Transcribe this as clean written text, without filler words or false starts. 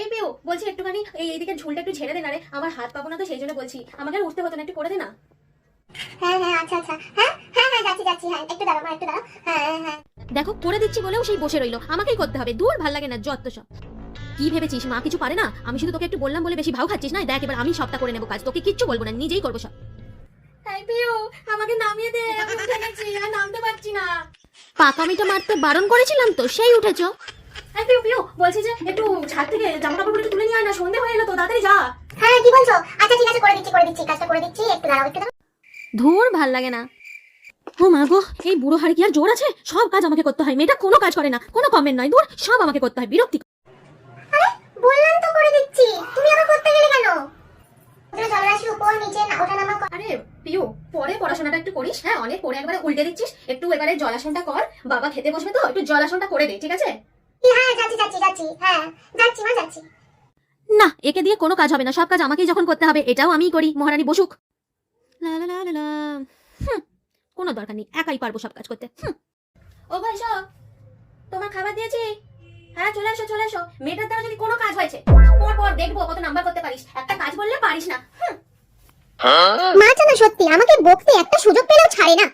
এই পিউ বলছি একটুখানি এইদিকে ঝুলটা একটু ঝেড়ে দে না রে, আমার হাত পাবো না তো সেই জন্য বলছি, আমাকে আর উঠতে হতো না, একটু করে দে না। হ্যাঁ হ্যাঁ আচ্ছা আচ্ছা হ্যাঁ হ্যাঁ হ্যাঁ যাচ্ছি যাচ্ছি, হ্যাঁ একটু দাঁড়াও একটু দাঁড়াও, হ্যাঁ হ্যাঁ। দেখো করে দিচ্ছি বলেও সেই বসে রইলো, আমাকেই করতে হবে, দূর ভাল লাগে না যত সব। কি ভেবেছিস মা কিছু পারে না? আমি শুধু তোকে একটু বললাম বলে বেশি ভাও খাচ্ছিস না? দেখ এবার আমি সবটা করে নেবো কাজ, তোকে কিচ্ছু বলবো না, নিজেই করবো সব। এই পিউ আমাকে নামিয়ে দে, আমি উঠে গেছি আর নামতে পারছি না। পাকামিটা মারতে বারণ করেছিলাম তো, সেই উঠেছো। এই পিউ পিউ বলছি যে একটু ছাদ থেকে জামা কাপড়গুলো একটু তুলে নিয়ে আয় না, সন্ধে হয়ে এলো তো, তাড়াতাড়ি যা। হ্যাঁ কি বলছো? আচ্ছা ঠিক আছে, করে দিচ্ছি কাজটা করে দিচ্ছি, একটু দাঁড়াও একটু দাঁড়াও। ধুর ভাল লাগে না। ও মা গো, এই বুড়ো হাড়ে কি আর জোর আছে? সব কাজ আমাকে করতে হয়, মেয়েটা কোনো কাজ করে না, কোনো কমেন্ট নয়, দূর সব আমাকে করতে হয়, বিরক্তি। আরে বললাম তো করে দিচ্ছি, তুমি আবার করতে গেলে কেন? ওখানে জলরাশি উপর নিচে ওঠা নামা আরে পিউ পরে পড়াশোনাটা একটু করিস, হ্যাঁ অনেক পড়ে একবারে উল্টে দিচ্ছিস, একটু এবারে জলাশনটা কর, বাবা খেতে বসবে তো একটু জলাশনটা করে দে, ঠিক আছে? হ্যাঁ যাচ্ছি যাচ্ছি যাচ্ছি, হ্যাঁ যাচ্ছি মা যাচ্ছি। না একে দিয়ে কোনো কাজ হবে না, সব কাজ আমাকেই যখন করতে হবে, এটাও আমিই করি, মহারানী বসুক। লা লা লা লা লা। কোনো দরকার নেই, একাই পারবো সব কাজ করতে। ও ভাই সব তোমার খাবার দিয়েছি, হ্যাঁ চলে এসো চলে এসো। মেয়েটার দ্বারা যদি কোনো কাজ হয়েছে পর পর দেখবো কত নাম্বার করতে পারিস, একটা কাজ বললে পারিস না। মা জানো সত্যি আমাকে বকতে একটা সুযোগ পেলেও ছাড়ে না।